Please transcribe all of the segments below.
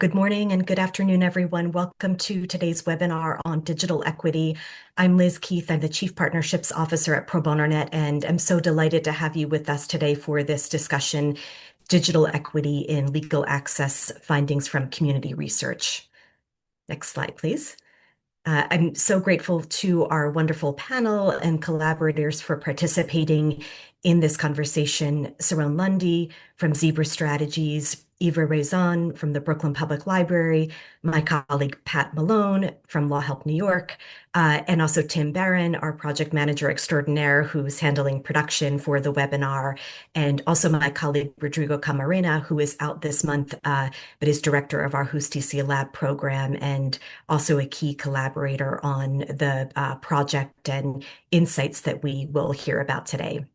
Good morning and good afternoon, everyone. Welcome to today's webinar on digital equity. I'm Liz Keith. I'm the Chief Partnerships Officer at Pro Bono Net, and I'm so delighted to have you with us today for this discussion, Digital Equity in Legal Access Findings from Community Research. Next slide, please. I'm so grateful to our wonderful panel and collaborators for participating in this conversation. Saron Lundy from Zebra Strategies, Eva Raison from the Brooklyn Public Library, my colleague Pat Malone from Law Help New York, and also Tim Barron, our project manager extraordinaire, who's handling production for the webinar, and also my colleague Rodrigo Camarena, who is out this month, but is director of our Justicia Lab program and also a key collaborator on the project and insights that we will hear about today.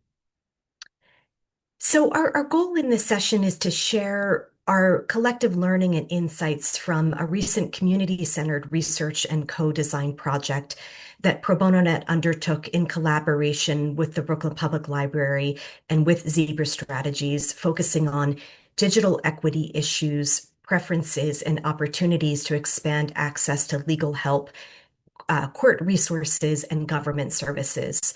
So our goal in this session is to share our collective learning and insights from a recent community-centered research and co-design project that Pro Bono Net undertook in collaboration with the Brooklyn Public Library and with Zebra Strategies, focusing on digital equity issues, preferences, and opportunities to expand access to legal help, court resources, and government services.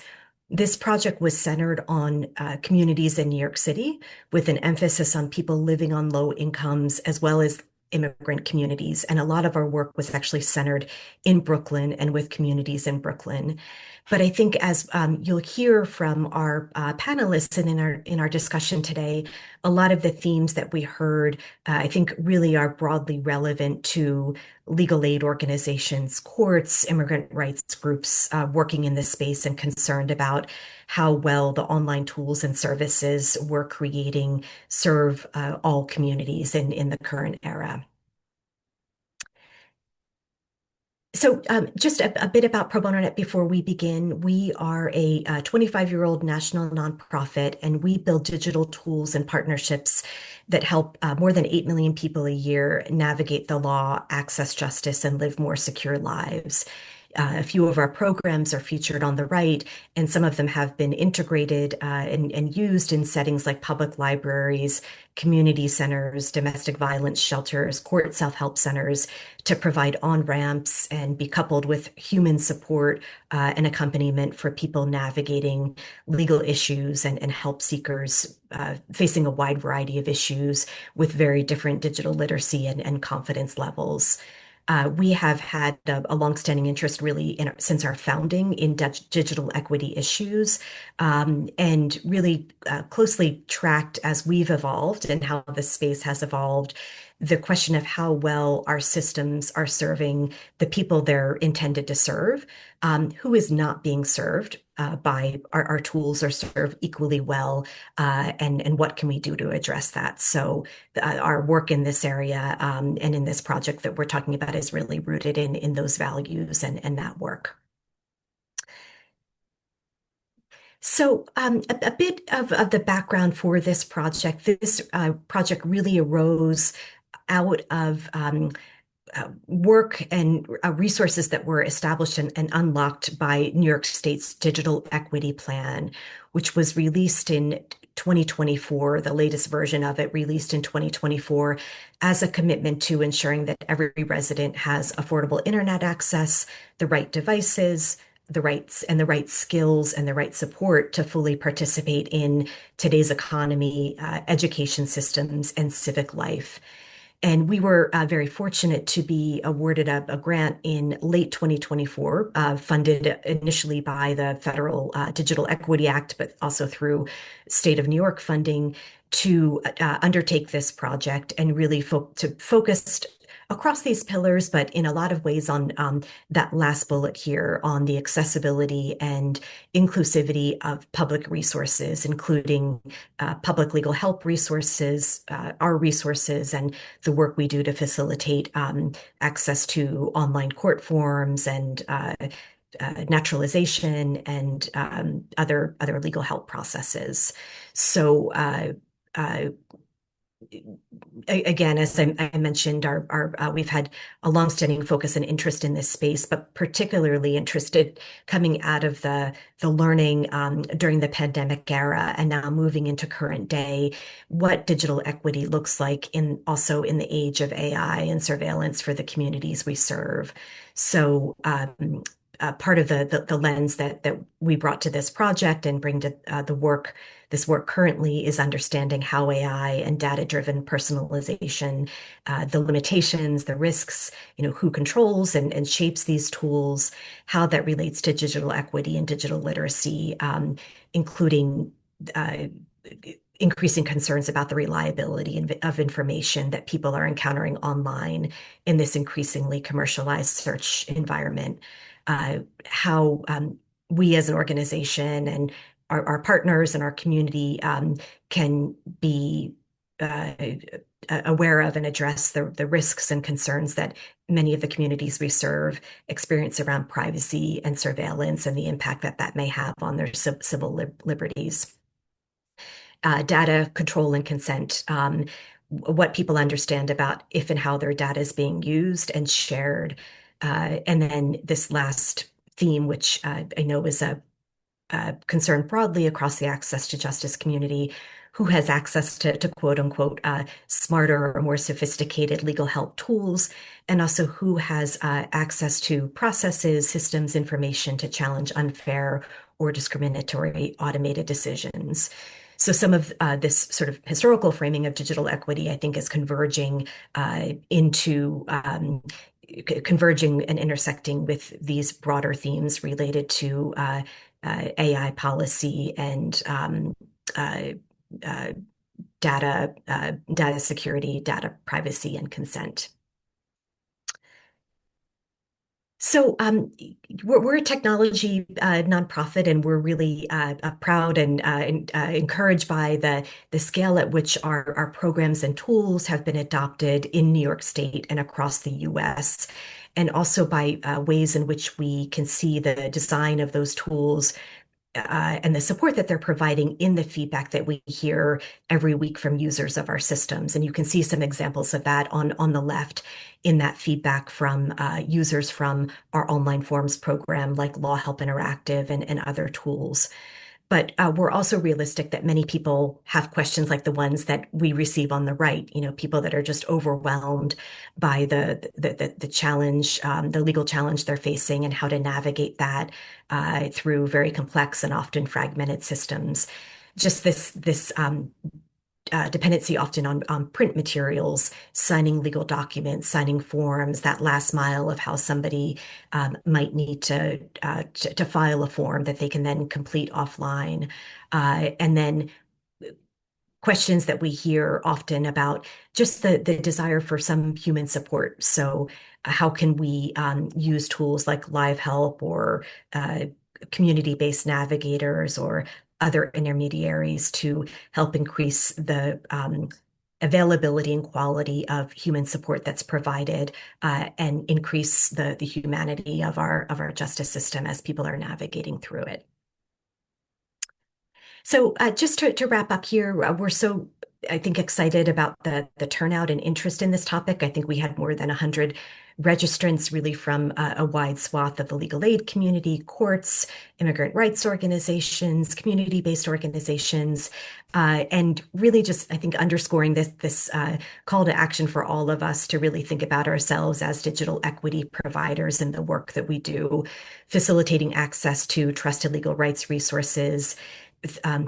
This project was centered on communities in New York City with an emphasis on people living on low incomes as well as immigrant communities. And a lot of our work was actually centered in Brooklyn and with communities in Brooklyn. But I think as you'll hear from our panelists and in our discussion today, a lot of the themes that we heard, I think really are broadly relevant to legal aid organizations, courts, immigrant rights groups working in this space and concerned about how well the online tools and services we're creating serve all communities in the current era. So just a bit about Pro Bono Net before we begin. We are a 25-year-old national nonprofit, and we build digital tools and partnerships that help more than 8 million people a year navigate the law, access justice, and live more secure lives. A few of our programs are featured on the right, and some of them have been integrated and used in settings like public libraries, community centers, domestic violence shelters, court self-help centers to provide on-ramps and be coupled with human support and accompaniment for people navigating legal issues and help seekers facing a wide variety of issues with very different digital literacy and confidence levels. We have had a longstanding interest really since our founding in digital equity issues and really closely tracked as we've evolved and how the space has evolved, the question of how well our systems are serving the people they're intended to serve, who is not being served by our tools or serve equally well, and what can we do to address that? So our work in this area and in this project that we're talking about is really rooted in those values and that work. So a bit of the background for this project. This project really arose out of work and resources that were established and unlocked by New York State's Digital Equity Plan, which was released in 2024, the latest version of it released in 2024, as a commitment to ensuring that every resident has affordable internet access, the right devices, the right skills and the right support to fully participate in today's economy, education systems, and civic life. And we were very fortunate to be awarded a grant in late 2024, funded initially by the Federal Digital Equity Act, but also through State of New York funding to undertake this project and really focus across these pillars, but in a lot of ways on that last bullet here on the accessibility and inclusivity of public resources, including public legal help resources, our resources, and the work we do to facilitate access to online court forms and naturalization and other legal help processes. So again, as I mentioned, we've had a longstanding focus and interest in this space, but particularly interested coming out of the learning during the pandemic era and now moving into current day, what digital equity looks like in also in the age of AI and surveillance for the communities we serve. So part of the lens that we brought to this project and bring to the work this work currently is understanding how AI and data-driven personalization, the limitations, the risks, who controls and shapes these tools, how that relates to digital equity and digital literacy, including uh, increasing concerns about the reliability of information that people are encountering online in this increasingly commercialized search environment. How we as an organization and our partners and our community can be uh, aware of and address the risks and concerns that many of the communities we serve experience around privacy and surveillance and the impact that that may have on their civil liberties. Data control and consent, what people understand about if and how their data is being used and shared. And then this last theme, which I know is a concern broadly across the access to justice community, who has access to quote unquote smarter or more sophisticated legal help tools, and also who has access to processes, systems, information to challenge unfair or discriminatory automated decisions. So some of this sort of historical framing of digital equity, I think, is into converging and intersecting with these broader themes related to AI policy and uh, uh, data security, data privacy, and consent. So we're a technology nonprofit, and we're really proud and encouraged by the scale at which our programs and tools have been adopted in New York State and across the U.S., and also by ways in which we can see the design of those tools and the support that they're providing in the feedback that we hear every week from users of our systems. And you can see some examples of that on the left in that feedback from users from our online forums program like Law Help Interactive and other tools. But we're also realistic that many people have questions like the ones that we receive on the right, people that are just overwhelmed by the challenge, the legal challenge they're facing and how to navigate that through very complex and often fragmented systems. Just this dependency often on print materials, signing legal documents, signing forms, that last mile of how somebody might need to file a form that they can then complete offline. And then questions that we hear often about just the desire for some human support. So how can we use tools like Live Help or community-based navigators or other intermediaries to help increase the availability and quality of human support that's provided and increase the humanity of our justice system as people are navigating through it. So just to wrap up here, we're so, I think, excited about the turnout and interest in this topic. I think we had more than 100 registrants really from a wide swath of the legal aid community, courts, immigrant rights organizations, community-based organizations, and really just, I think, underscoring this call to action for all of us to really think about ourselves as digital equity providers in the work that we do, facilitating access to trusted legal rights resources,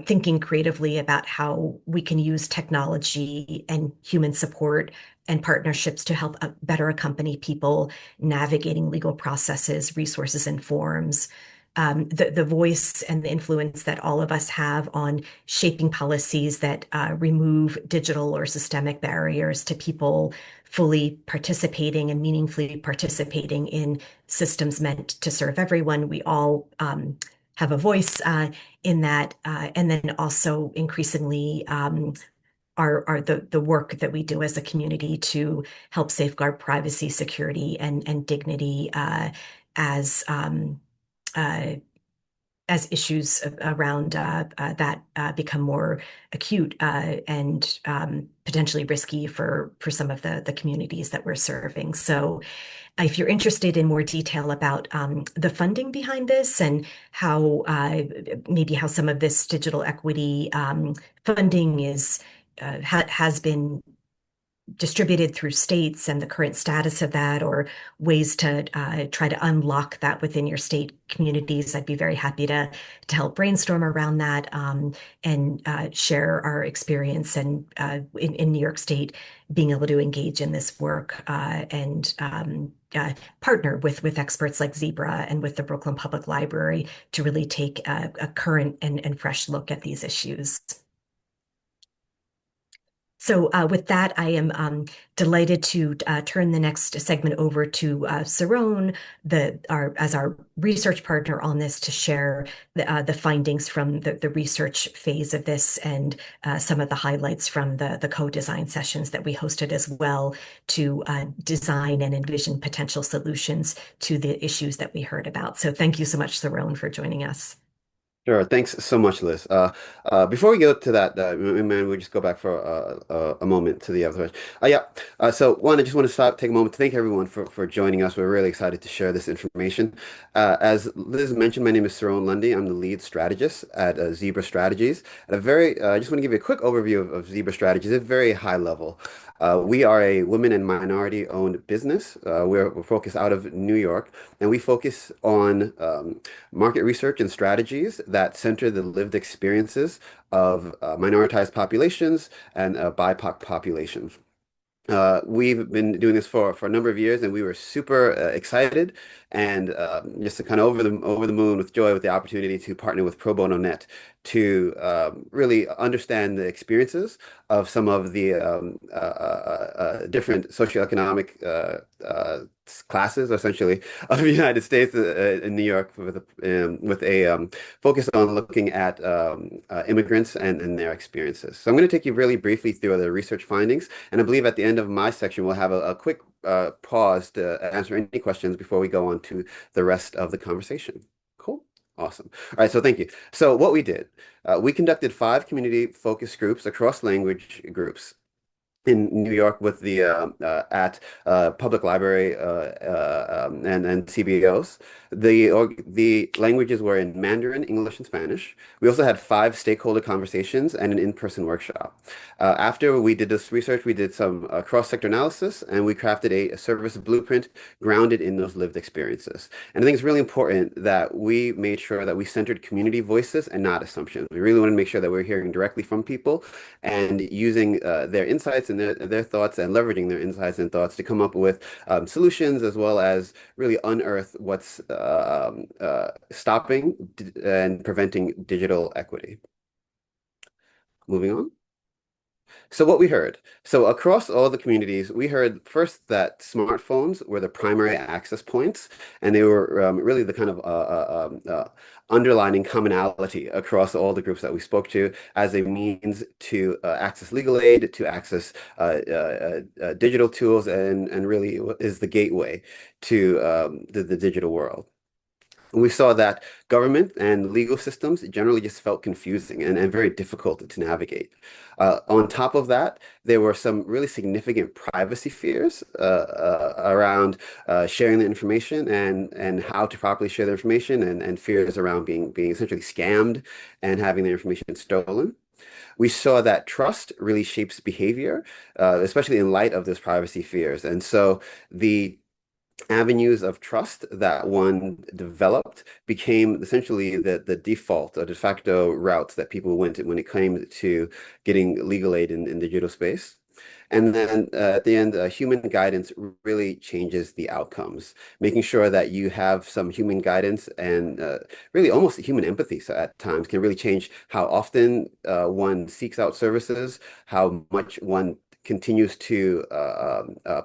thinking creatively about how we can use technology and human support and partnerships to help better accompany people navigating legal processes, resources, and forms. The voice and the influence that all of us have on shaping policies that remove digital or systemic barriers to people fully participating and meaningfully participating in systems meant to serve everyone. We all have a voice in that, and then also increasingly are the work that we do as a community to help safeguard privacy, security, and dignity as uh, as issues around that become more acute and potentially risky for some of the communities that we're serving. So if you're interested in more detail about the funding behind this and how maybe how some of this digital equity funding has been distributed through states and the current status of that, or ways to try to unlock that within your state communities, I'd be very happy to help brainstorm around that and share our experience and in New York State being able to engage in this work and partner with experts like Zebra and with the Brooklyn Public Library to really take a current and fresh look at these issues. So with that, I am delighted to turn the next segment over to Saron, as our research partner on this, to share the findings from the research phase of this and some of the highlights from the co-design sessions that we hosted as well to design and envision potential solutions to the issues that we heard about. So thank you so much, Saron, for joining us. Sure. Thanks so much, Liz. Before we go to that, man, we just go back for a moment to the other. Yeah. So one, I just want to take a moment to thank everyone for joining us. We're really excited to share this information. As Liz mentioned, my name is Saron Lundy. I'm the lead strategist at Zebra Strategies. At a very, I just want to give you a quick overview of Zebra Strategies at a very high level. We are a women and minority owned business. We're focused out of New York, and we focus on market research and strategies that center the lived experiences of minoritized populations and BIPOC populations. We've been doing this for a number of years, and we were super excited and just kind of over the moon with joy with the opportunity to partner with Pro Bono Net to really understand the experiences of some of the different socioeconomic classes, essentially, of the United States in New York with a focus on looking at immigrants and their experiences. So I'm going to take you really briefly through the research findings, and I believe at the end of my section we'll have a quick pause to answer any questions before we go on to the rest of the conversation. Cool. Awesome. All right, so thank you. So what we did, we conducted 5 community focus groups across language groups in New York with the at public library and CBOs. The languages were in Mandarin, English, and Spanish. We also had 5 stakeholder conversations and an in-person workshop. After we did this research, we did some cross-sector analysis, and we crafted a service blueprint grounded in those lived experiences. And I think it's really important that we made sure that we centered community voices and not assumptions. We really want to make sure that we're hearing directly from people and using their insights and their thoughts and leveraging their insights and thoughts to come up with solutions, as well as really unearth what's stopping and preventing digital equity. Moving on. So what we heard. So across all the communities, we heard first that smartphones were the primary access points, and they were really the kind of underlining commonality across all the groups that we spoke to as a means to access legal aid, to access digital tools, and really is the gateway to the digital world. We saw that government and legal systems generally just felt confusing and very difficult to navigate. On top of that, there were some really significant privacy fears around sharing the information and how to properly share the information, and fears around being essentially scammed and having the information stolen. We saw that trust really shapes behavior, especially in light of those privacy fears. And so the avenues of trust that one developed became essentially the default or de facto routes that people went when it came to getting legal aid in digital space. And then at the end, human guidance really changes the outcomes, making sure that you have some human guidance and really almost human empathy, so at times can really change how often one seeks out services, how much one continues to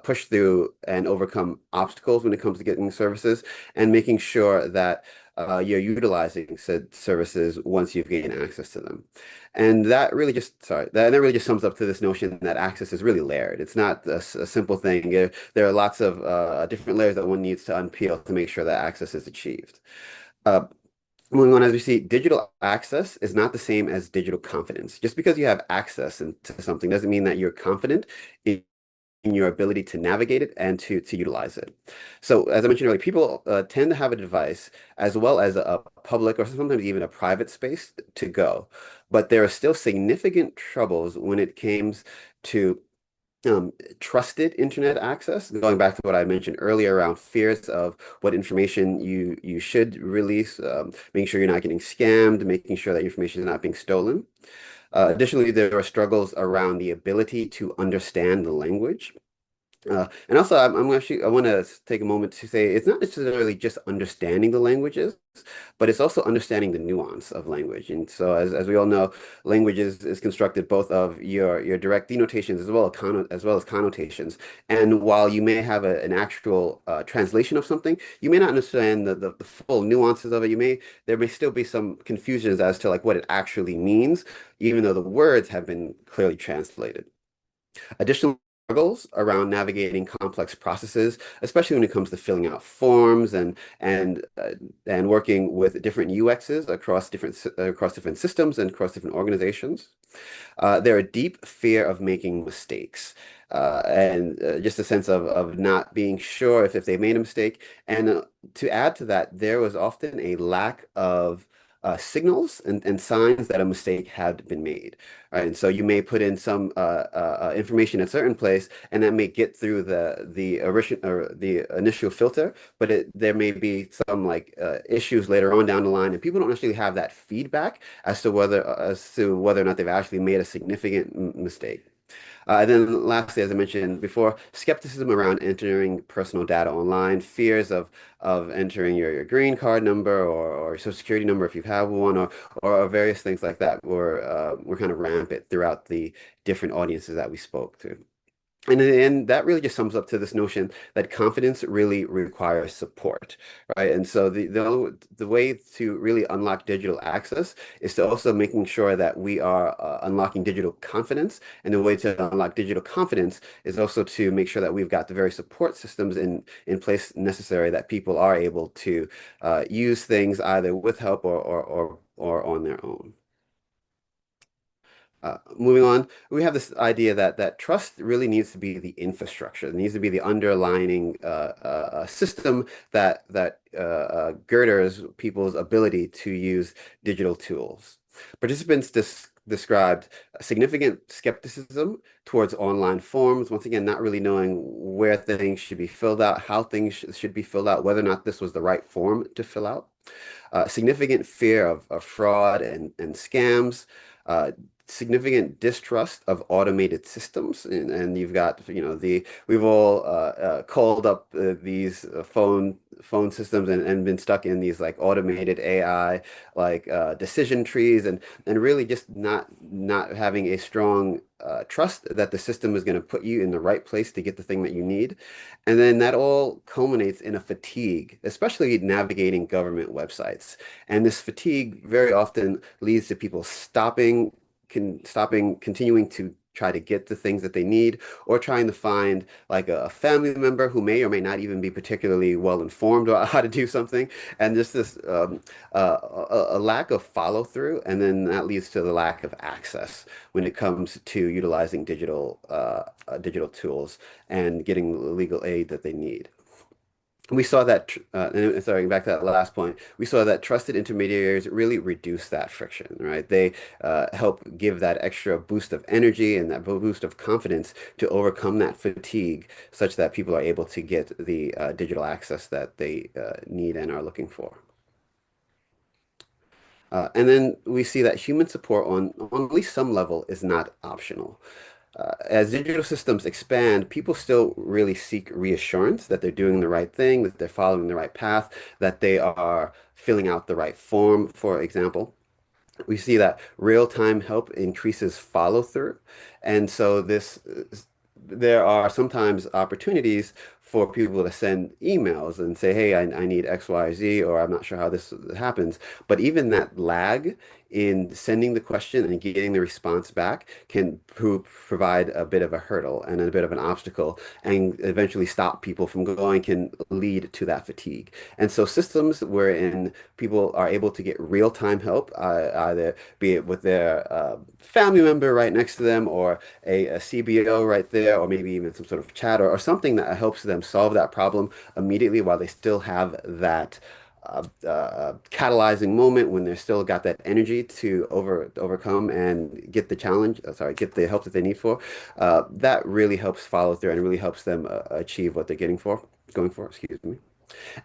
push through and overcome obstacles when it comes to getting services, and making sure that you're utilizing said services once you've gained access to them. And that really just, that really just sums up to this notion that access is really layered. It's not a simple thing. There are lots of different layers that one needs to unpeel to make sure that access is achieved. Moving on, as we see, digital access is not the same as digital confidence. Just because you have access to something doesn't mean that you're confident in your ability to navigate it and to utilize it. So, as I mentioned earlier, people tend to have a device as well as a public or sometimes even a private space to go. But there are still significant troubles when it comes to trusted internet access, going back to what I mentioned earlier around fears of what information you should release, making sure you're not getting scammed, making sure that information is not being stolen. Additionally, there are struggles around the ability to understand the language. And also, I'm actually, I want to take a moment to say it's not necessarily just understanding the languages, but it's also understanding the nuance of language. And so, as we all know, language is constructed both of your direct denotations as well as connotations. And while you may have an actual translation of something, you may not understand the full nuances of it. There may still be some confusions as to like what it actually means, even though the words have been clearly translated. Additional struggles around navigating complex processes, especially when it comes to filling out forms and working with different UXs across different systems and across different organizations. There are deep fear of making mistakes. And just a sense of not being sure if they made a mistake. And to add to that, there was often a lack of signals and signs that a mistake had been made. Right? And so you may put in some information in a certain place, and that may get through the original or the initial filter, but there may be some like issues later on down the line, and people don't actually have that feedback as to whether or not they've actually made a significant mistake. And then lastly, as I mentioned before, skepticism around entering personal data online, fears of entering your green card number or social security number if you have one, or various things like that were kind of rampant throughout the different audiences that we spoke to. And that really just sums up to this notion that confidence really requires support, right? And so the way to really unlock digital access is to also making sure that we are unlocking digital confidence. And the way to unlock digital confidence is also to make sure that we've got the very support systems in place necessary that people are able to use things either with help or on their own. Moving on, we have this idea that trust really needs to be the infrastructure. It needs to be the underlining system that girders people's ability to use digital tools. Participants described significant skepticism towards online forms. Once again, not really knowing where things should be filled out, how things should be filled out, whether or not this was the right form to fill out. Significant fear of fraud and scams. Uh, Significant distrust of automated systems, and you've got we've all called up these phone systems and been stuck in these like automated AI like decision trees and really just not having a strong trust that the system is going to put you in the right place to get the thing that you need. And then that all culminates in a fatigue, especially navigating government websites. And this fatigue very often leads to people stopping continuing to try to get the things that they need or trying to find like a family member who may or may not even be particularly well informed about how to do something, and just this a lack of follow through, and then that leads to the lack of access when it comes to utilizing digital tools and getting the legal aid that they need. We saw that, and sorry, back to that last point, we saw that trusted intermediaries really reduce that friction, right? They help give that extra boost of energy and that boost of confidence to overcome that fatigue such that people are able to get the digital access that they need and are looking for. And then we see that human support on at least some level is not optional. As digital systems expand, people still really seek reassurance that they're doing the right thing, that they're following the right path, that they are filling out the right form, for example. We see that real-time help increases follow through. And so there are sometimes opportunities for people to send emails and say, hey, I need X, Y, Z, or I'm not sure how this happens. But even that lag in sending the question and getting the response back can provide a bit of a hurdle and a bit of an obstacle and eventually stop people from going, can lead to that fatigue. And so systems wherein people are able to get real-time help, either be it with their family member right next to them or a CBO right there, or maybe even some sort of chat or something that helps them solve that problem immediately while they still have that catalyzing moment when they're still got that energy to overcome and get the challenge, get the help that they need for. That really helps follow through and really helps them achieve what they're going for, excuse me.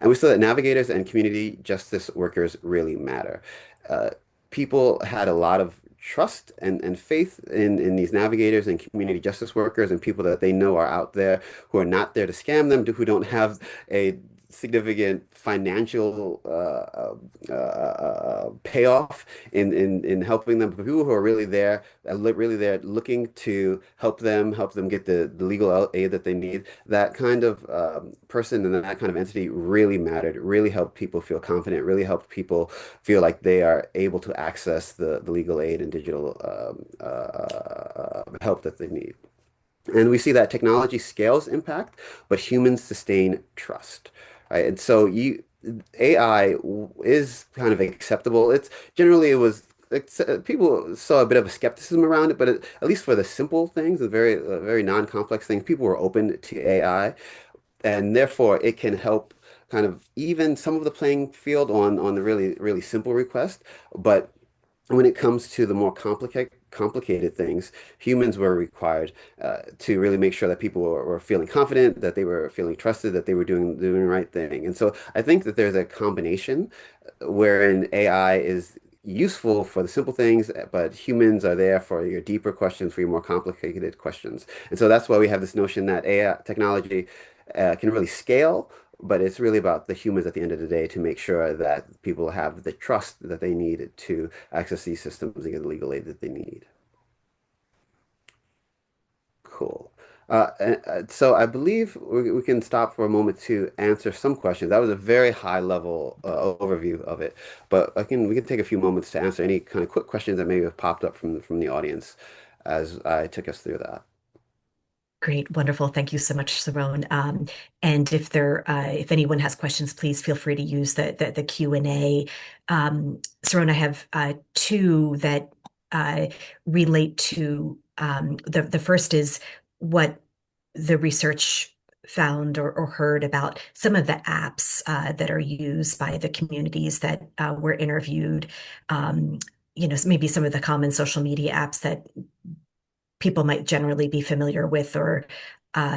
And we saw that navigators and community justice workers really matter. Uh, People had a lot of trust and faith in these navigators and community justice workers and people that they know are out there who are not there to scam them, who don't have a significant financial payoff in helping them, but people who are really there, really there looking to help them get the legal aid that they need. That kind of person and that kind of entity really mattered, really helped people feel confident, really helped people feel like they are able to access the legal aid and digital help that they need. And we see that technology scales impact, but humans sustain trust, right? And so AI is kind of acceptable. It's generally it was people saw a bit of a skepticism around it, but at least for the simple things, the very non-complex things, people were open to AI, and therefore it can help kind of even some of the playing field on the really simple request. But when it comes to the more complicated things, humans were required to really make sure that people were feeling confident, that they were feeling trusted, that they were doing the right thing. And so I think that there's a combination wherein AI is useful for the simple things, but humans are there for your deeper questions, for your more complicated questions. And so that's why we have this notion that AI technology can really scale, but it's really about the humans at the end of the day to make sure that people have the trust that they need to access these systems and get the legal aid that they need. Cool. So I believe we can stop for a moment to answer some questions. That was a very high level overview of it, but we can take a few moments to answer any kind of quick questions that maybe have popped up from the audience as I took us through that. Great, wonderful. Thank you so much, Simone. And if anyone has questions, please feel free to use the Q&A. Simone, I have two that uh, relate to the first is what the research found or heard about some of the apps that are used by the communities that were interviewed. Maybe some of the common social media apps that people might generally be familiar with or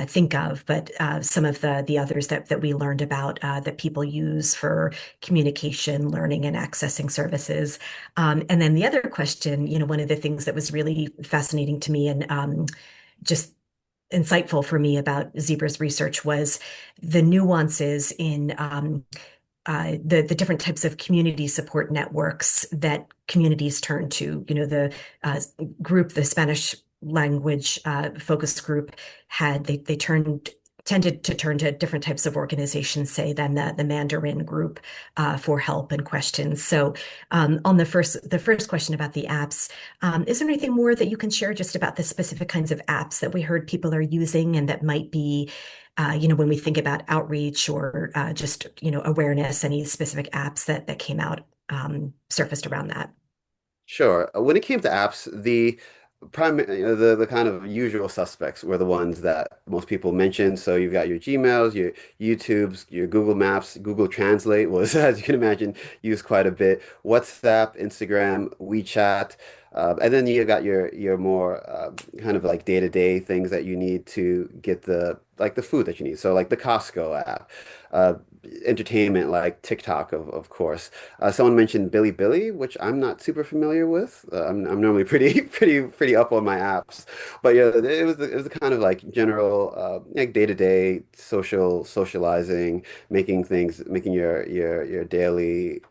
think of, but some of the others that we learned about that people use for communication, learning, and accessing services. And then the other question, one of the things that was really fascinating to me and just insightful for me about Zebra's research was the nuances in the different types of community support networks that communities turn to. Uh, the Spanish language focus group they tended to turn to different types of organizations, say, than the Mandarin group for help and questions. So, on the first question about the apps, is there anything more that you can share just about the specific kinds of apps that we heard people are using and that might be when we think about outreach or just, awareness, any specific apps that came out surfaced around that? Sure. When it came to apps, the kind of usual suspects were the ones that most people mentioned. So you've got your Gmails, your YouTubes, your Google Maps, Google Translate was, as you can imagine, used quite a bit. WhatsApp, Instagram, WeChat, and then you got your more kind of like day-to-day things that you need to get the food that you need. So like the Costco app, uh, entertainment like TikTok, of course. Someone mentioned Bilibili, which I'm not super familiar with. I'm normally pretty up on my apps, but yeah, it was the kind of like general like day-to-day socializing, making your daily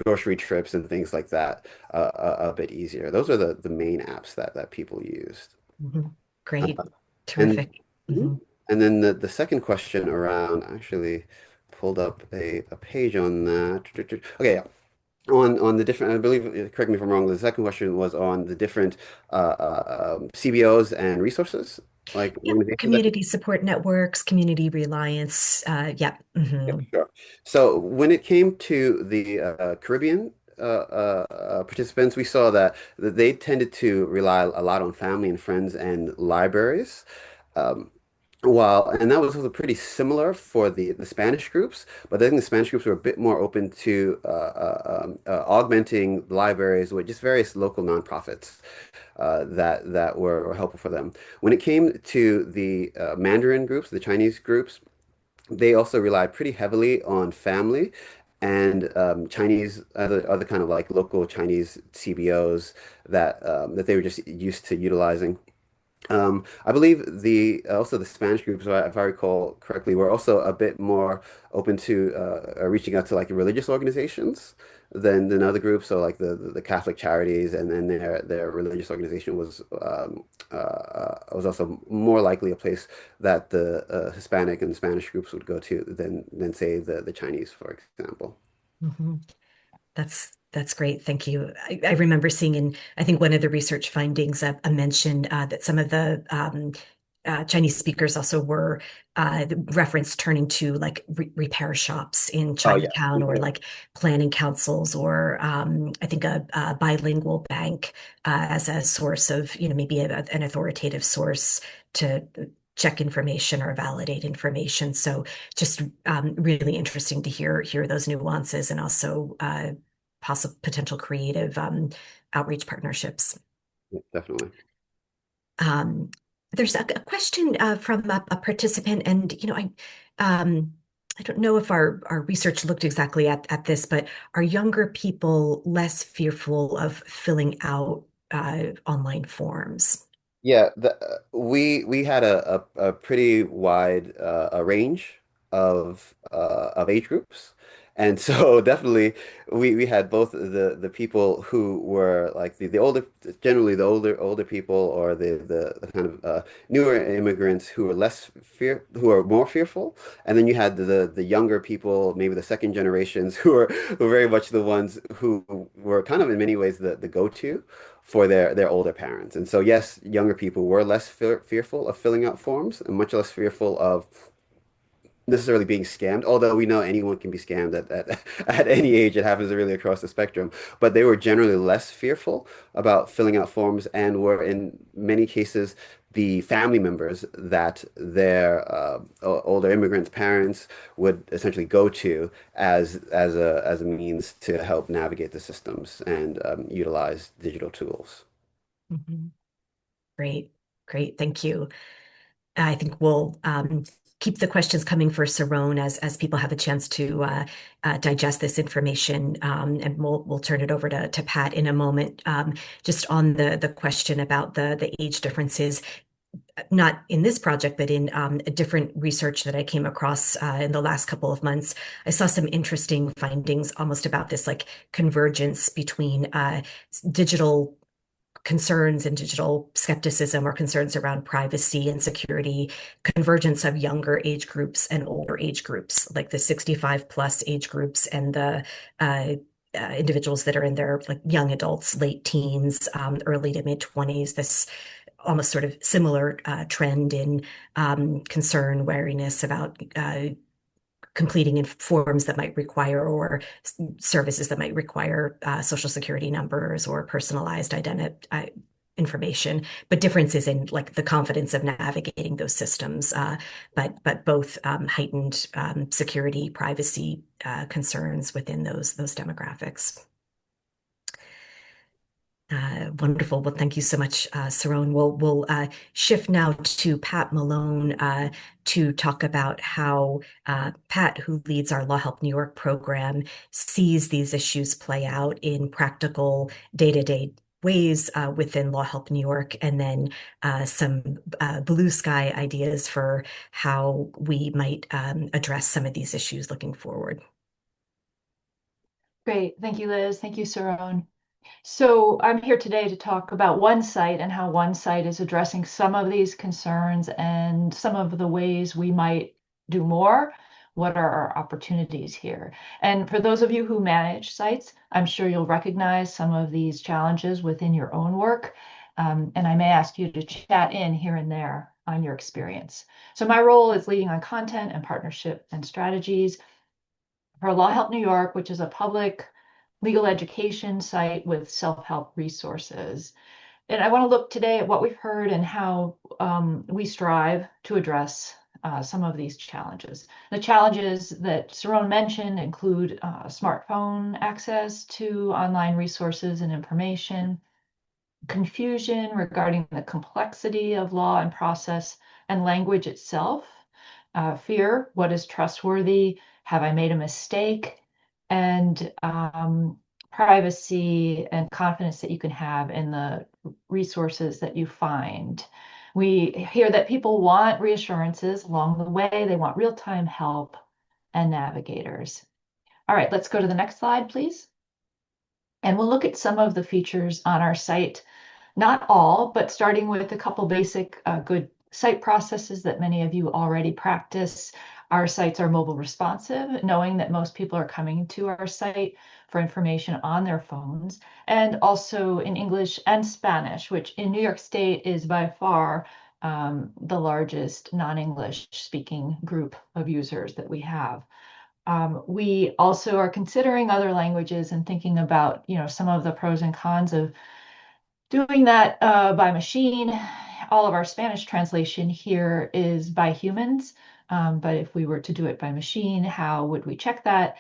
grocery trips and things like that a bit easier. Those are the main apps that people used. Mhm. Uh, Great. and Terrific. mhm. Mhm. And then the second question around actually pulled up a page on that. Okay, yeah. On the different, I believe, correct me if I'm wrong, the second question was on the different CBOs and resources, like Yep. organizations that. Community support networks, community reliance. Yep. Yeah, Mhm. sure. So when it came to the Caribbean participants, we saw that they tended to rely a lot on family and friends and libraries. Um, and that was also pretty similar for the Spanish groups, but I think the Spanish groups were a bit more open to augmenting libraries with just various local nonprofits that were helpful for them. When it came to the Mandarin groups, the Chinese groups, they also rely pretty heavily on family and Chinese other kind of like local Chinese CBOs that they were just used to utilizing. I believe the also the Spanish groups, if I recall correctly, were also a bit more open to reaching out to like religious organizations than other groups. So like the Catholic Charities and then their religious organization was also more likely a place that the Hispanic and Spanish groups would go to than say the Chinese, for example. Mhm. That's great. Thank you. I remember seeing in, I think one of the research findings mentioned that some of the Chinese speakers also were referenced turning to like repair shops in Oh yeah, Chinatown or like planning councils or I think a bilingual bank as a source of, maybe an authoritative source to check information or validate information. So just really interesting to hear those nuances and also possible potential creative outreach partnerships. yeah, definitely. Um, there's a question from a participant, and I don't know if our research looked exactly at this, but are younger people less fearful of filling out online forms? Yeah, we had a pretty wide a range of age groups, and so definitely we had both the people who were like the older, generally the older people, or the kind of newer immigrants who were who are more fearful, and then you had the younger people, maybe the second generations, who were very much the ones who were kind of in many ways the go-to for their older parents. And so, yes, younger people were less fearful of filling out forms and much less fearful of necessarily being scammed, although we know anyone can be scammed at any age. It happens really across the spectrum. But they were generally less fearful about filling out forms and were in many cases the family members that their older immigrants' parents would essentially go to as a means to help navigate the systems and utilize digital tools. Mhm. Great, great. Thank you. I think we'll keep the questions coming for Saron as people have a chance to digest this information, and we'll turn it over to Pat in a moment. Just on the question about the age differences, not in this project, but in a different research that I came across in the last couple of months, I saw some interesting findings almost about this like convergence between digital concerns and digital skepticism or concerns around privacy and security, convergence of younger age groups and older age groups, like the 65 plus age groups and the individuals that are in their like young adults, late teens, early to mid 20s. This almost sort of similar trend in concern, wariness about completing in forms that might require or services that might require social security numbers or personalized identity information, but differences in like the confidence of navigating those systems, but both heightened security, privacy concerns within those demographics. Wonderful. Well, thank you so much, Saron. We'll shift now to Pat Malone to talk about how Pat, who leads our Law Help New York program, sees these issues play out in practical day-to-day ways within Law Help New York, and then some blue sky ideas for how we might address some of these issues looking forward. Great. Thank you, Liz. Thank you, Saron. So I'm here today to talk about one site and how one site is addressing some of these concerns and some of the ways we might do more. What are our opportunities here? And for those of you who manage sites, I'm sure you'll recognize some of these challenges within your own work. And I may ask you to chat in here and there on your experience. So my role is leading on content and partnership and strategies for Law Help New York, which is a public legal education site with self-help resources. And I want to look today at what we've heard and how we strive to address some of these challenges. The challenges that Saron mentioned include smartphone access to online resources and information, confusion regarding the complexity of law and process and language itself, fear, what is trustworthy, have I made a mistake, and privacy and confidence that you can have in the resources that you find. We hear that people want reassurances along the way. They want real-time help and navigators. All right, let's go to the next slide, please. And we'll look at some of the features on our site, not all, but starting with a couple basic good site processes that many of you already practice. Our sites are mobile responsive, knowing that most people are coming to our site for information on their phones, and also in English and Spanish, which in New York State is by far the largest non-English speaking group of users that we have. We also are considering other languages and thinking about, some of the pros and cons of doing that by machine. All of our Spanish translation here is by humans. But if we were to do it by machine, how would we check that?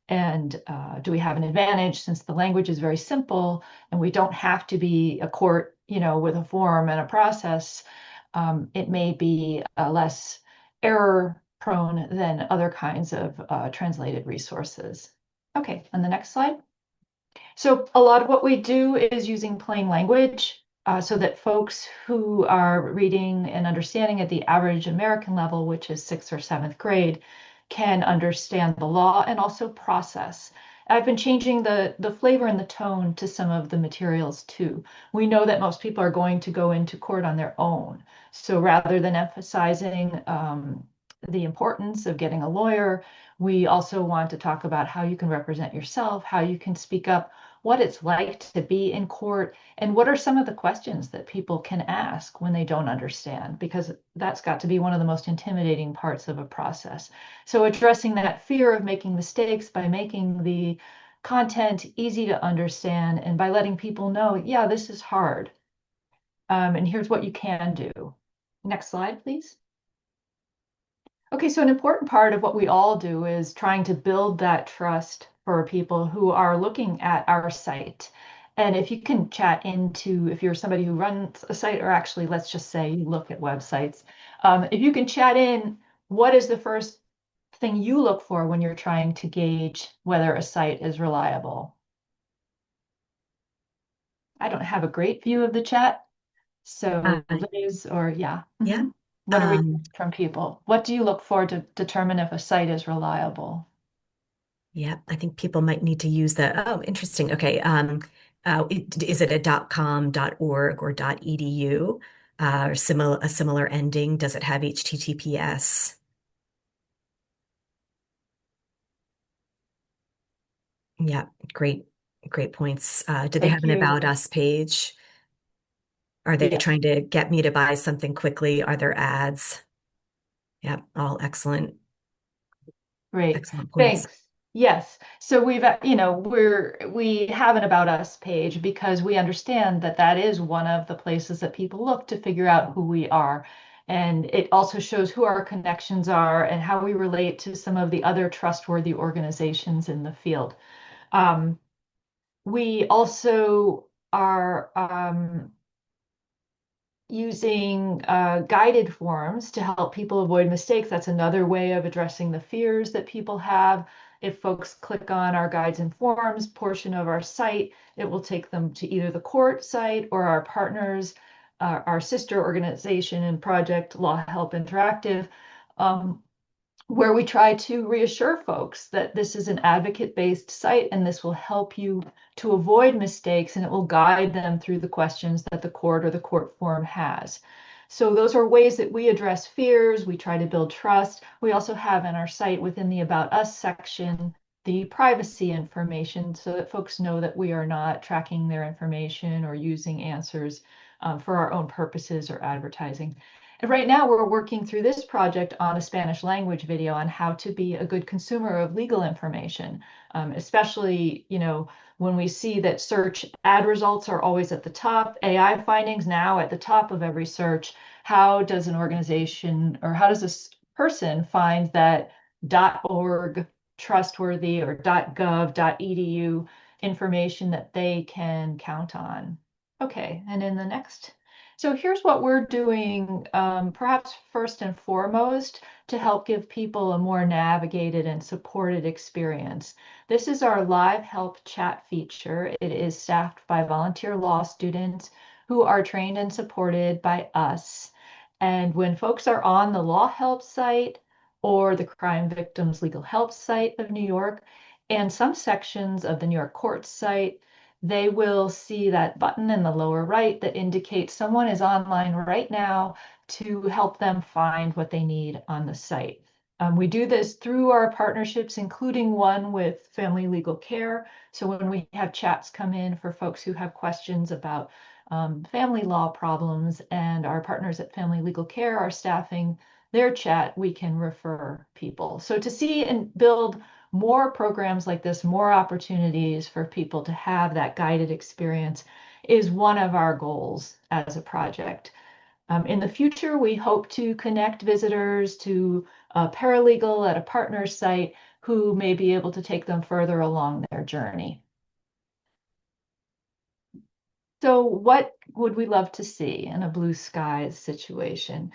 And do we have an advantage since the language is very simple and we don't have to be a court, with a form and a process? It may be less error prone than other kinds of translated resources. Okay, on the next slide. So a lot of what we do is using plain language so that folks who are reading and understanding at the average American level, which is sixth or seventh grade, can understand the law and also process. I've been changing the flavor and the tone to some of the materials too. We know that most people are going to go into court on their own. So rather than emphasizing the importance of getting a lawyer, we also want to talk about how you can represent yourself, how you can speak up, what it's like to be in court, and what are some of the questions that people can ask when they don't understand, because that's got to be one of the most intimidating parts of a process. So addressing that fear of making mistakes by making the content easy to understand and by letting people know, yeah, this is hard. And here's what you can do. Next slide, please. Okay, so an important part of what we all do is trying to build that trust for people who are looking at our site. And if you can chat into, if you're somebody who runs a site, or actually, let's just say you look at websites, if you can chat in, what is the first thing you look for when you're trying to gauge whether a site is reliable? I don't have a great view of the chat, Uh, so Liz, or yeah. yeah. What are we hearing from people? What do you look for to determine if a site is reliable? Yeah, I think people might need to use the, oh, interesting. Okay. Is it a .com, .org, or .edu? Or a similar ending? Does it have HTTPS? Yeah, great points. Do they have Thank an you. About Us page? Are they Yes, trying to get me to buy something quickly? Are there ads? Yeah, all great. excellent points. Thanks. Yes. So we've, we have an About Us page because we understand that that is one of the places that people look to figure out who we are. And it also shows who our connections are and how we relate to some of the other trustworthy organizations in the field. Um, we also are using guided forms to help people avoid mistakes. That's another way of addressing the fears that people have. If folks click on our guides and forms portion of our site, it will take them to either the court site or our partners, our sister organization and project Law Help Interactive. Um, where we try to reassure folks that this is an advocate-based site and this will help you to avoid mistakes and it will guide them through the questions that the court or the court forum has. So those are ways that we address fears. We try to build trust. We also have in our site within the About Us section the privacy information so that folks know that we are not tracking their information or using answers for our own purposes or advertising. And right now we're working through this project on a Spanish language video on how to be a good consumer of legal information, especially, when we see that search ad results are always at the top, AI findings now at the top of every search. How does an organization or how does this person find that .org trustworthy or .gov, .edu information that they can count on? Okay, and in the next. So here's what we're doing, perhaps first and foremost, to help give people a more navigated and supported experience. This is our live help chat feature. It is staffed by volunteer law students who are trained and supported by us. And when folks are on the Law Help site or the Crime Victims Legal Help site of New York, and some sections of the New York Courts site, they will see that button in the lower right that indicates someone is online right now to help them find what they need on the site. We do this through our partnerships, including one with Family Legal Care. So when we have chats come in for folks who have questions about family law problems and our partners at Family Legal Care are staffing their chat, we can refer people. So to see and build more programs like this, more opportunities for people to have that guided experience is one of our goals as a project. In the future, we hope to connect visitors to a paralegal at a partner site who may be able to take them further along their journey. So what would we love to see in a blue skies situation?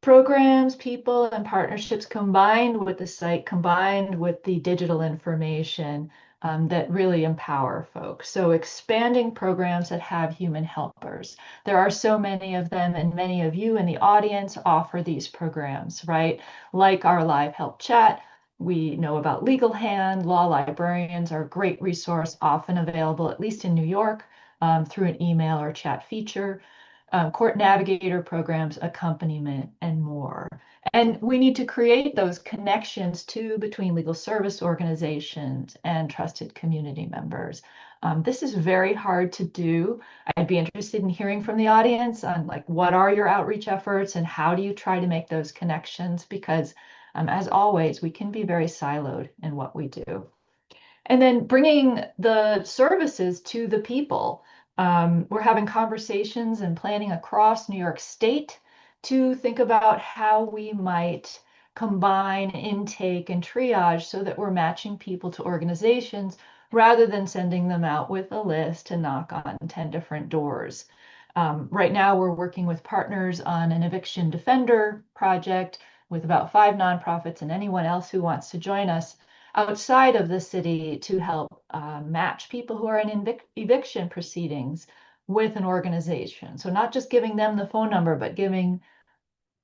Programs, people, and partnerships combined with the site, combined with the digital information that really empower folks. So expanding programs that have human helpers. There are so many of them, and many of you in the audience offer these programs, right? Like our live help chat. We know about Legal Hand. Law librarians are a great resource, often available, at least in New York, through an email or chat feature. Court navigator programs, accompaniment, and more. And we need to create those connections too between legal service organizations and trusted community members. This is very hard to do. I'd be interested in hearing from the audience on what are your outreach efforts and how do you try to make those connections? Because as always, we can be very siloed in what we do. And then bringing the services to the people. We're having conversations and planning across New York State to think about how we might combine intake and triage so that we're matching people to organizations rather than sending them out with a list to knock on 10 different doors. Right now, we're working with partners on an eviction defender project with about 5 nonprofits and anyone else who wants to join us outside of the city to help match people who are in eviction proceedings with an organization. So not just giving them the phone number, but giving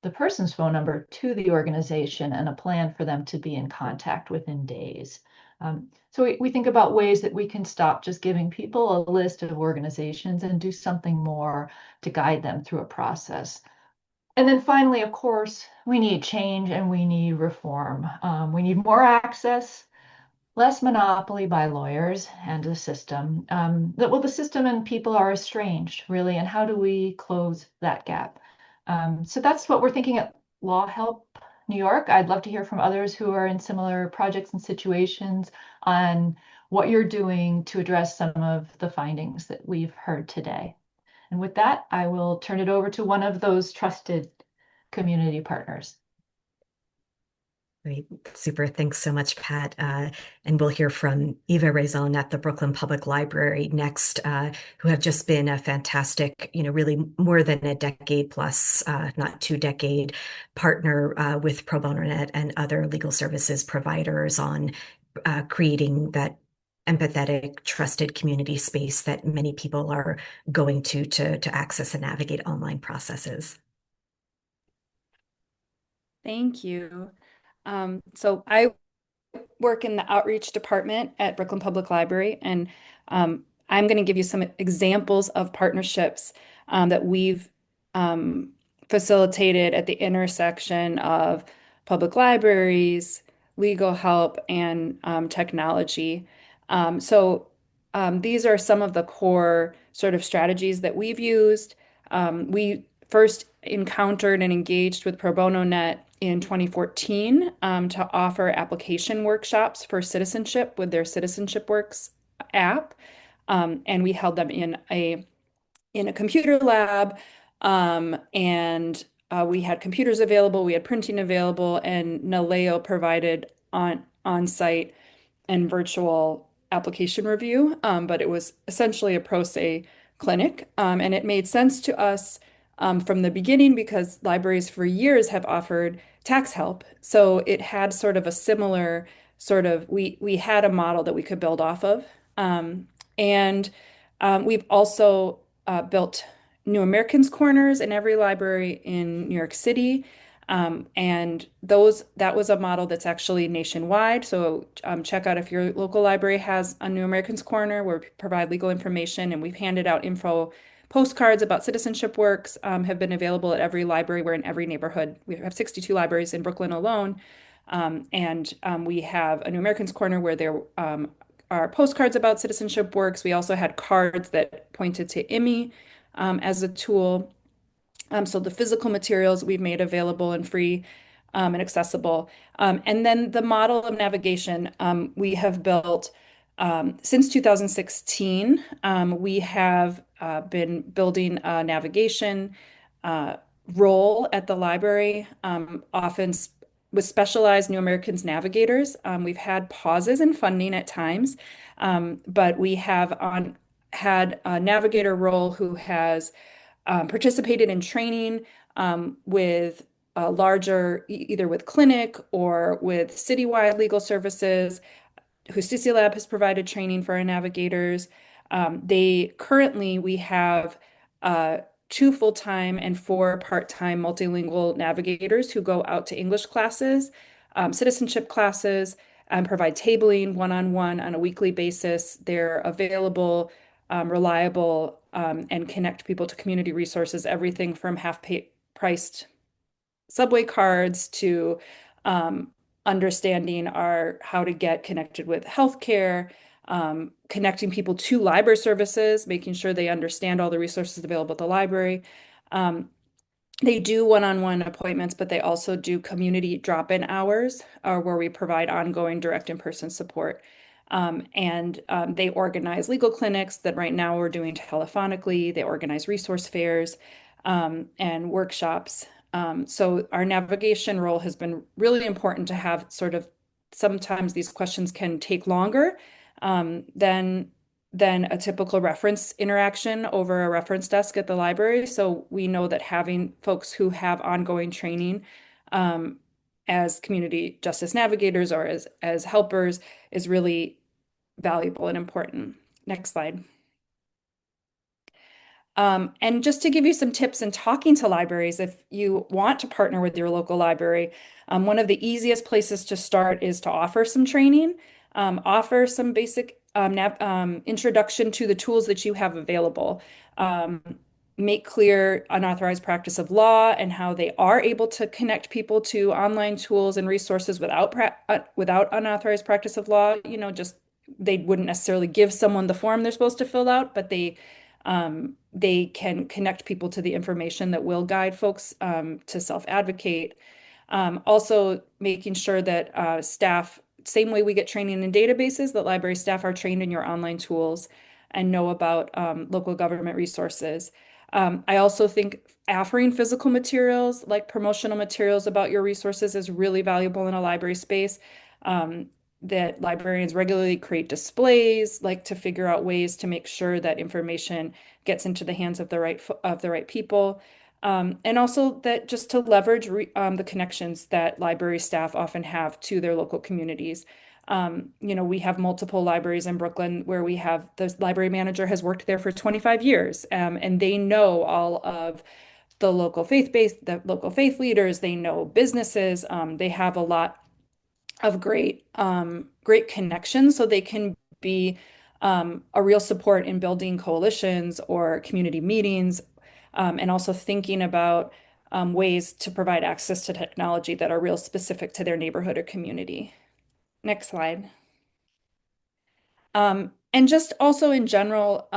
the person's phone number to the organization and a plan for them to be in contact within days. So we think about ways that we can stop just giving people a list of organizations and do something more to guide them through a process. And then finally, of course, we need change and we need reform. We need more access, less monopoly by lawyers and the system. The system and people are estranged, really, and how do we close that gap? So that's what we're thinking at Law Help New York. I'd love to hear from others who are in similar projects and situations on what you're doing to address some of the findings that we've heard today. And with that, I will turn it over to one of those trusted community partners. Great. Super. Thanks so much, Pat. And we'll hear from Eva Raison at the Brooklyn Public Library next, who have just been a fantastic, really more than a decade plus, not 2 decade partner with Pro Bono Net and other legal services providers on creating that empathetic, trusted community space that many people are going to access and navigate online processes. Thank you. So I work in the outreach department at Brooklyn Public Library, and I'm going to give you some examples of partnerships that we've um, facilitated at the intersection of public libraries, legal help, and technology. These are some of the core sort of strategies that we've used. We first encountered and engaged with Pro Bono Net in 2014 to offer application workshops for citizenship with their Citizenship Works app. And we held them in a computer lab, and we had computers available, we had printing available, and Naleo provided on-site and virtual application review, but it was essentially a pro se clinic. And it made sense to us from the beginning because libraries for years have offered tax help. So it had sort of a similar sort of, we had a model that we could build off of. And we've also built New Americans Corners in every library in New York City. And that was a model that's actually nationwide. So check out if your local library has a New Americans Corner where we provide legal information, and we've handed out info postcards about Citizenship Works have been available at every library. We're in every neighborhood. We have 62 libraries in Brooklyn alone. And we have a New Americans Corner where there are postcards about Citizenship Works. We also had cards that pointed to IMMI as a tool. So the physical materials we've made available and free and accessible. And then the model of navigation we have built since 2016. We have been building a navigation role at the library, often with specialized New Americans navigators. We've had pauses in funding at times, but we have had a navigator role who has participated in training with a larger, either with clinic or with citywide legal services. Justicia Lab has provided training for our navigators. We have two full-time and four part-time multilingual navigators who go out to English classes, citizenship classes, and provide tabling one-on-one on a weekly basis. They're available, reliable, and connect people to community resources, everything from half-priced subway cards to understanding how to get connected with healthcare, connecting people to library services, making sure they understand all the resources available at the library. They do one-on-one appointments, but they also do community drop-in hours where we provide ongoing direct in-person support. They organize legal clinics that right now we're doing telephonically. They organize resource fairs and workshops. So our navigation role has been really important to have sort of, sometimes these questions can take longer than a typical reference interaction over a reference desk at the library. So we know that having folks who have ongoing training as community justice navigators or as helpers is really valuable and important. Next slide. And just to give you some tips in talking to libraries, if you want to partner with your local library, one of the easiest places to start is to offer some training, offer some basic introduction to the tools that you have available. Make clear unauthorized practice of law and how they are able to connect people to online tools and resources without unauthorized practice of law. Just they wouldn't necessarily give someone the form they're supposed to fill out, but they can connect people to the information that will guide folks to self-advocate. Also, making sure that staff, same way we get training in databases, that library staff are trained in your online tools and know about local government resources. I also think offering physical materials like promotional materials about your resources is really valuable in a library space. That librarians regularly create displays, like to figure out ways to make sure that information gets into the hands of the right people. And also that just to leverage the connections that library staff often have to their local communities. We have multiple libraries in Brooklyn where we have the library manager has worked there for 25 years, and they know all of the local faith leaders, they know businesses, they have a lot of great connections, so they can be a real support in building coalitions or community meetings, and also thinking about ways to provide access to technology that are real specific to their neighborhood or community. Next slide. And just also in general,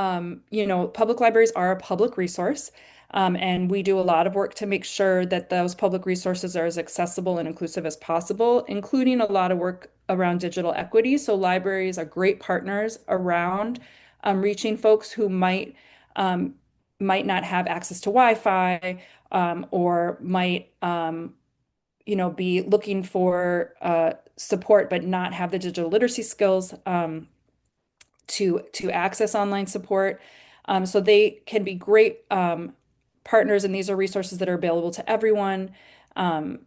public libraries are a public resource, and we do a lot of work to make sure that those public resources are as accessible and inclusive as possible, including a lot of work around digital equity. So libraries are great partners around reaching folks who might not have access to Wi-Fi, or might be looking for support but not have the digital literacy skills. To access online support. So they can be great partners, and these are resources that are available to everyone. Most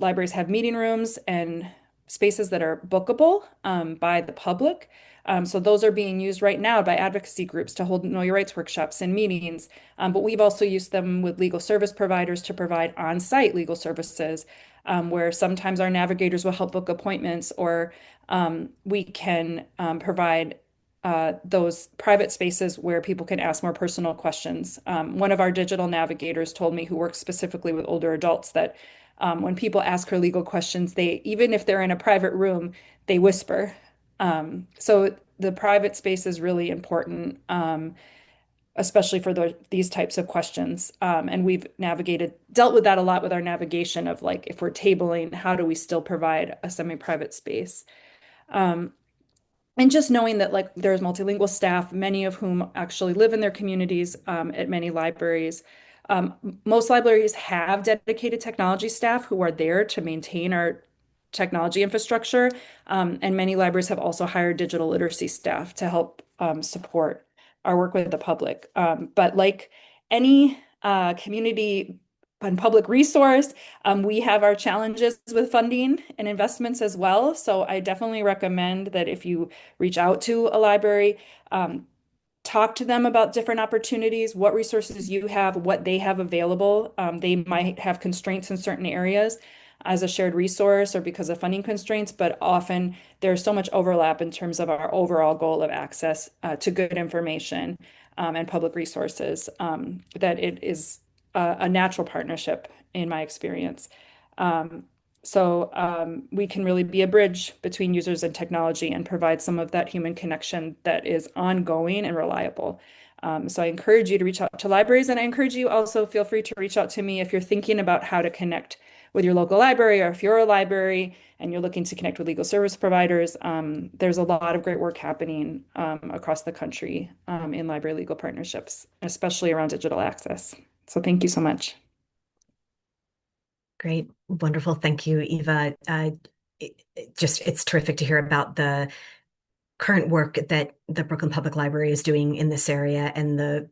libraries have meeting rooms and spaces that are bookable by the public. So those are being used right now by advocacy groups to hold Know Your Rights workshops and meetings. But we've also used them with legal service providers to provide on-site legal services, where sometimes our navigators will help book appointments, or we can provide those private spaces where people can ask more personal questions. One of our digital navigators told me, who works specifically with older adults, that when people ask her legal questions, even if they're in a private room, they whisper. So the private space is really important, especially for these types of questions. And we've dealt with that a lot with our navigation of, like, if we're tabling, how do we still provide a semi-private space? And just knowing that, like, there's multilingual staff, many of whom actually live in their communities at many libraries. Most libraries have dedicated technology staff who are there to maintain our technology infrastructure. And many libraries have also hired digital literacy staff to help support our work with the public. But like any community and public resource, we have our challenges with funding and investments as well. So I definitely recommend that if you reach out to a library, talk to them about different opportunities, what resources you have, what they have available. They might have constraints in certain areas as a shared resource or because of funding constraints, but often there's so much overlap in terms of our overall goal of access to good information and public resources, that it is a natural partnership in my experience. So we can really be a bridge between users and technology and provide some of that human connection that is ongoing and reliable. So I encourage you to reach out to libraries, and I encourage you also, feel free to reach out to me if you're thinking about how to connect with your local library, or if you're a library and you're looking to connect with legal service providers. There's a lot of great work happening across the country in library legal partnerships, especially around digital access. So thank you so much. Great. Wonderful. Thank you, Eva. It's terrific to hear about the current work that the Brooklyn Public Library is doing in this area, and the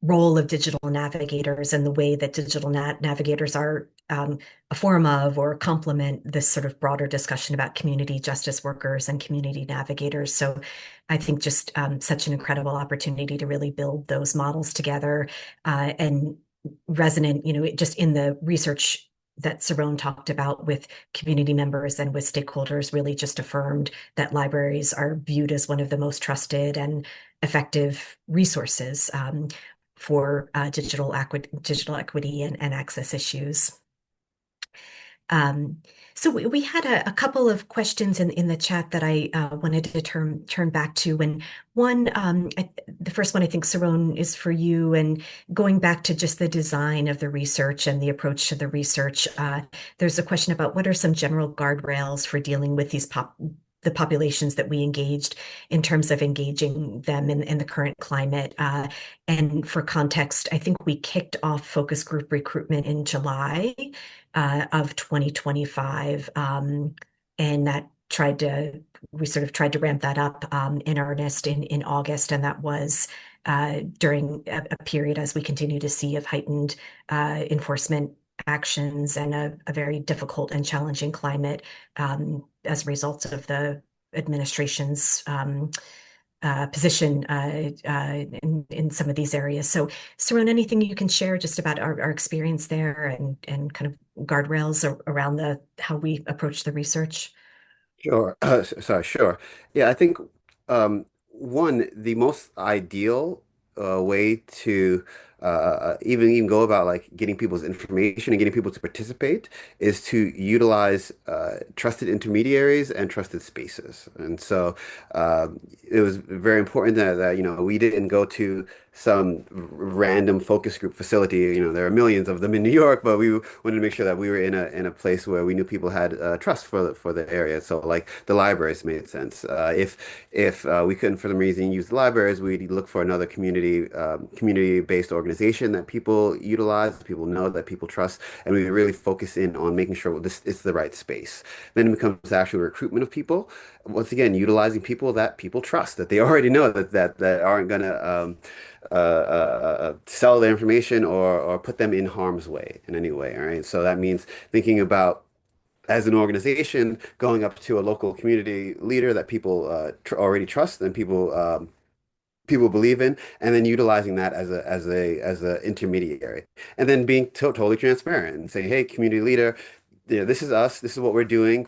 role of digital navigators, and the way that digital navigators are a form of or complement this sort of broader discussion about community justice workers and community navigators. So I think just such an incredible opportunity to really build those models together, and resonant, just in the research that Saron talked about with community members and with stakeholders, really just affirmed that libraries are viewed as one of the most trusted and effective resources for digital equity and access issues. So we had a couple of questions in the chat that I wanted to turn back to. And one, the first one, I think, Saron, is for you. And going back to just the design of the research and the approach to the research, there's a question about what are some general guardrails for dealing with the populations that we engaged, in terms of engaging them in the current climate. And for context, I think we kicked off focus group recruitment in July of 2025, and that we sort of tried to ramp that up in earnest in August, and that was during a period, as we continue to see, of heightened enforcement actions and a very difficult and challenging climate as a result of the administration's position in some of these areas. So, Saron, anything you can share just about our experience there and kind of guardrails around the how we approach the research? Sure. Sorry, sure. Yeah, I think one, the most ideal way to even go about like getting people's information and getting people to participate is to utilize trusted intermediaries and trusted spaces. And so it was very important that we didn't go to some random focus group facility. There are millions of them in New York, but we wanted to make sure that we were in a place where we knew people had trust for the area. So like the libraries made sense. If we couldn't for some reason use the libraries, we'd look for another community-based organization that people utilize, people know, that people trust, and we really focus in on making sure this is the right space. Then it becomes the actual recruitment of people. Once again, utilizing people that people trust, that they already know that aren't gonna sell their information or put them in harm's way in any way. All right. So that means thinking about as an organization going up to a local community leader that people already trust and people believe in, and then utilizing that as a intermediary, and then being totally transparent and saying, hey, community leader, this is us. This is what we're doing.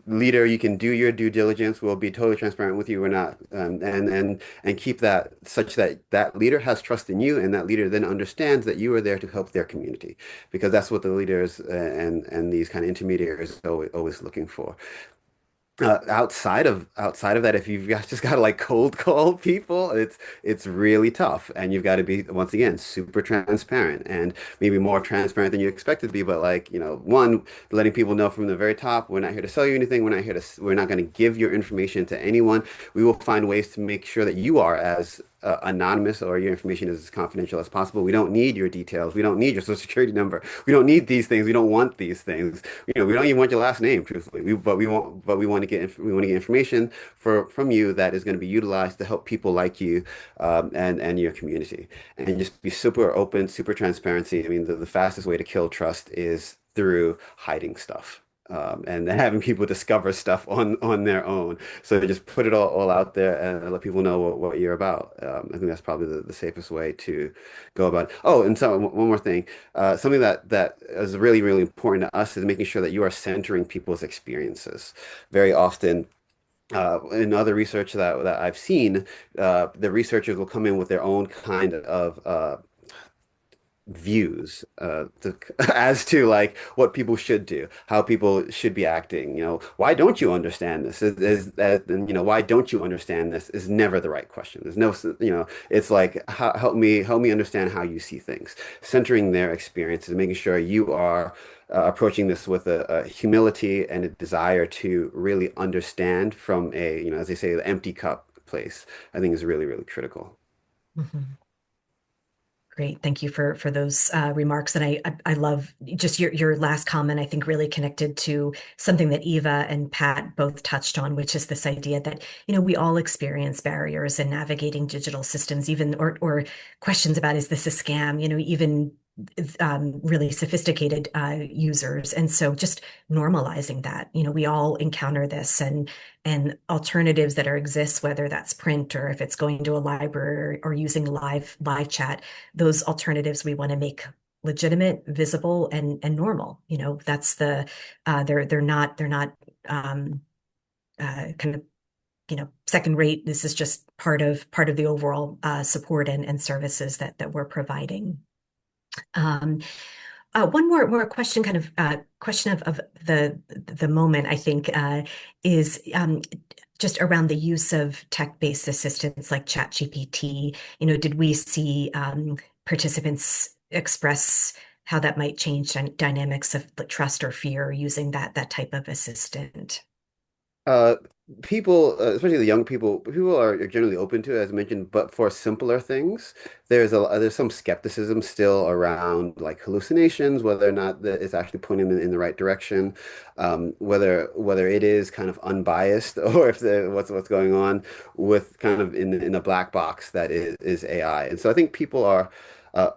Leader, you can do your due diligence. We'll be totally transparent with you. We're not, and keep that such that that leader has trust in you, and that leader then understands that you are there to help their community, because that's what the leaders and these kind of intermediaries are always looking for. Outside of that, if you've just got to like cold call people, it's really tough, and you've got to be, once again, super transparent, and maybe more transparent than you expected to be. But like, one, letting people know from the very top, we're not here to sell you anything. We're not going to give your information to anyone. We will find ways to make sure that you are as anonymous, or your information is as confidential as possible. We don't need your details. We don't need your social security number. We don't need these things. We don't want these things. We don't even want your last name, truthfully. We want to get information from you that is going to be utilized to help people like you, and your community. And just be super open, super transparency. I mean, the fastest way to kill trust is through hiding stuff. And having people discover stuff on their own. So just put it all out there and let people know what you're about. I think that's probably the safest way to go about it. Oh, and so one more thing. Something that is really, really important to us is making sure that you are centering people's experiences. Very often, in other research that I've seen, the researchers will come in with their own kind of views as to like what people should do, how people should be acting. Why don't you understand this? Why don't you understand this is never the right question. There's no, it's like, help me understand how you see things. Centering their experiences, making sure you are approaching this with a humility and a desire to really understand from a, as they say, the empty cup place, I think is really, really critical. Mhm. Great. Thank you for those remarks. And I love just your last comment, I think really connected to something that Eva and Pat both touched on, which is this idea that, we all experience barriers in navigating digital systems, even or questions about, is this a scam? Even really sophisticated users. And so just normalizing that, we all encounter this, and alternatives that exist, whether that's print or if it's going to a library or using live chat, those alternatives we want to make legitimate, visible, and normal. That's they're not kind of second rate. This is just part of the overall support and services that we're providing. Um, one more question, kind of question of the moment, I think, is just around the use of tech-based assistants like ChatGPT. Did we see participants express how that might change dynamics of trust or fear using that type of assistant? Uh, People, especially the young people are generally open to it, as mentioned, but for simpler things, there's some skepticism still around like hallucinations, whether or not that it's actually pointing them in the right direction, whether it is kind of unbiased, or if what's going on with kind of in the black box that is AI. And so I think people are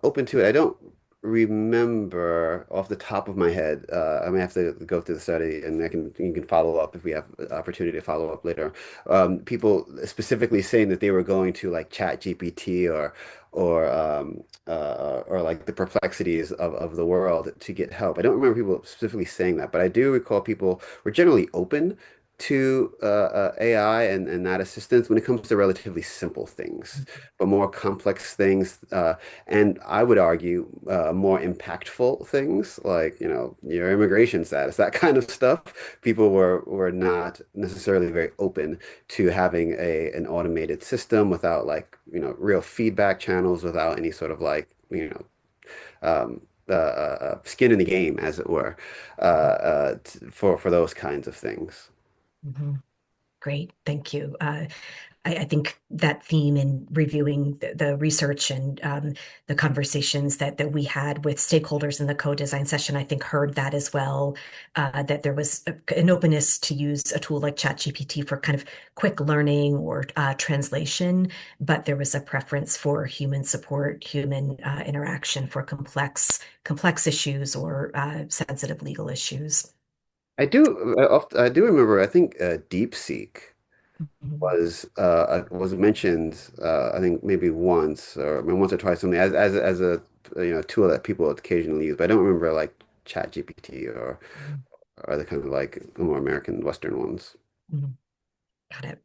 open to it. I don't remember off the top of my head. I may have to go through the study, and you can follow up if we have opportunity to follow up later. People specifically saying that they were going to like Chat GPT or like the perplexities of the world to get help. I don't remember people specifically saying that, but I do recall people were generally open to AI and that assistance when it comes to relatively simple things, but more complex things, and I would argue more impactful things like, your immigration status, that kind of stuff. People were not necessarily very open to having an automated system without like, real feedback channels, without any sort of like, skin in the game, as it were, for those kinds of things. Mhm. Great, thank you. I think that theme in reviewing the research and the conversations that we had with stakeholders in the co-design session, I think heard that as well, that there was an openness to use a tool like ChatGPT for kind of quick learning or translation, but there was a preference for human support, human interaction for complex issues or sensitive legal issues. I do remember. I think DeepSeek Mhm. was mentioned. I think maybe once, or I mean, once or twice, something as a tool that people occasionally use. But I don't remember like ChatGPT or the kind of like more American Western ones. Mhm. Got it.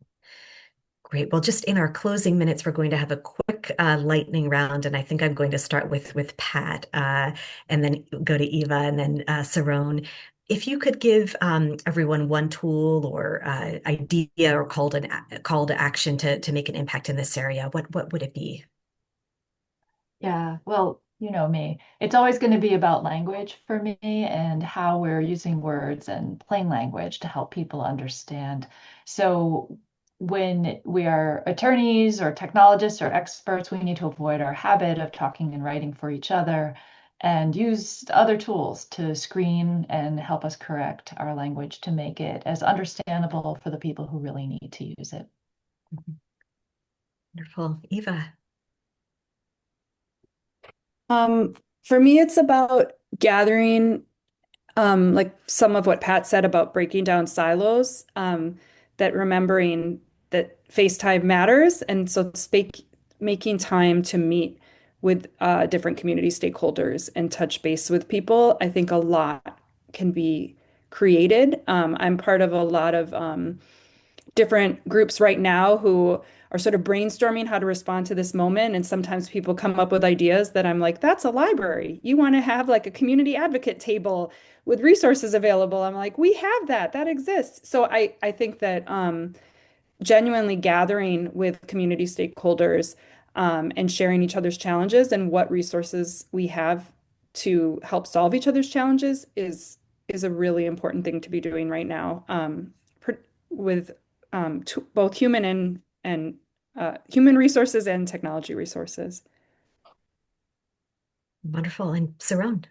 Great. Well, just in our closing minutes, we're going to have a quick lightning round, and I think I'm going to start with Pat, and then go to Eva, and then Saron. If you could give everyone one tool or idea or call to action to make an impact in this area, what would it be? Yeah, well, you know me. It's always going to be about language for me and how we're using words and plain language to help people understand. So when we are attorneys or technologists or experts, we need to avoid our habit of talking and writing for each other and use other tools to screen and help us correct our language to make it as understandable for the people who really need to use it. Wonderful. Eva. Um, for me, it's about gathering, like some of what Pat said about breaking down silos, that remembering that FaceTime matters. And so making time to meet with different community stakeholders and touch base with people, I think a lot can be created. I'm part of a lot of different groups right now who are sort of brainstorming how to respond to this moment. And sometimes people come up with ideas that I'm like, that's a library. You want to have like a community advocate table with resources available. I'm like, we have that. That exists. So I think that genuinely gathering with community stakeholders and sharing each other's challenges and what resources we have to help solve each other's challenges is a really important thing to be doing right now, with both and human resources and technology resources. Wonderful. And Saron.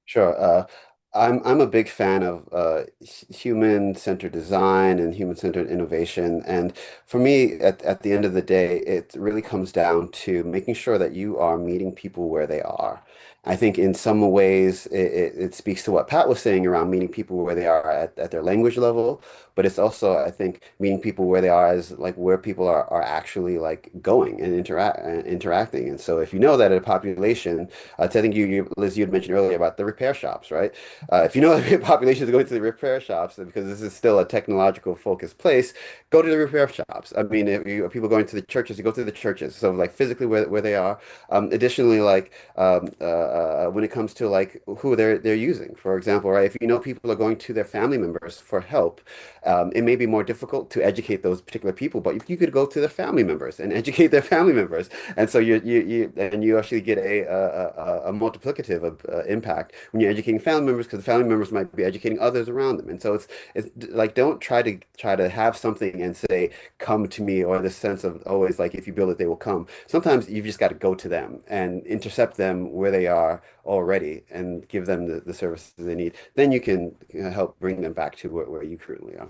Sure. I'm a big fan of human-centered design and human-centered innovation. And for me, at the end of the day, it really comes down to making sure that you are meeting people where they are. I think in some ways it speaks to what Pat was saying around meeting people where they are at their language level, but it's also, I think, meeting people where they are as like where people are actually like going and interacting. And so if you know that a population, so I think Liz, you had mentioned earlier about the repair shops, right? If you know the population is going to the repair shops, because this is still a technological focused place, go to the repair shops. I mean, if people going to the churches, you go to the churches. So like physically where they are. Additionally, like when it comes to like who they're using, for example, right? If you know people are going to their family members for help, it may be more difficult to educate those particular people, but if you could go to their family members and educate their family members, and so you actually get a multiplicative of impact when you're educating family members, because the family members might be educating others around them. And so it's like, don't try to have something and say, come to me, or this sense of always like, if you build it, they will come. Sometimes you've just got to go to them and intercept them where they are already and give them the services they need. Then you can help bring them back to where you currently are.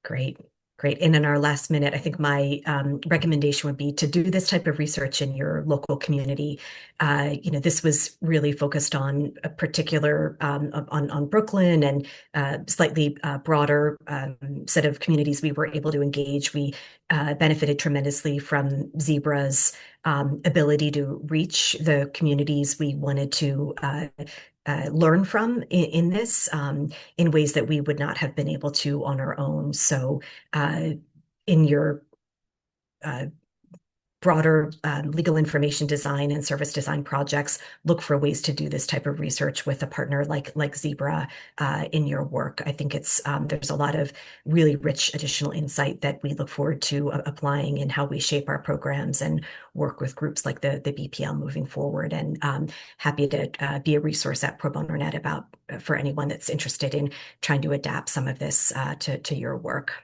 Great. Great. And in our last minute, I think my recommendation would be to do this type of research in your local community. This was really focused on a particular on Brooklyn and slightly broader set of communities we were able to engage. We benefited tremendously from Zebra's ability to reach the communities we wanted to learn from in this in ways that we would not have been able to on our own. So in your broader legal information design and service design projects, look for ways to do this type of research with a partner like Zebra in your work. I think it's there's a lot of really rich additional insight that we look forward to applying in how we shape our programs and work with groups like the BPL moving forward. And happy to be a resource at Pro Bono Net about for anyone that's interested in trying to adapt some of this to your work.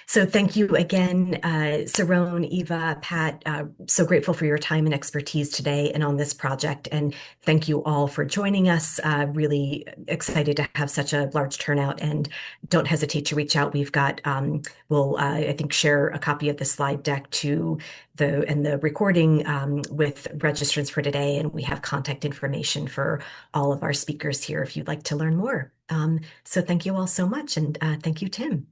So thank you again, Saron, Eva, Pat. So grateful for your time and expertise today and on this project. And thank you all for joining us. Really excited to have such a large turnout, and don't hesitate to reach out. We've got, we'll, I think, share a copy of the slide deck to the recording with registrants for today. And we have contact information for all of our speakers here if you'd like to learn more. So thank you all so much. And thank you, Tim.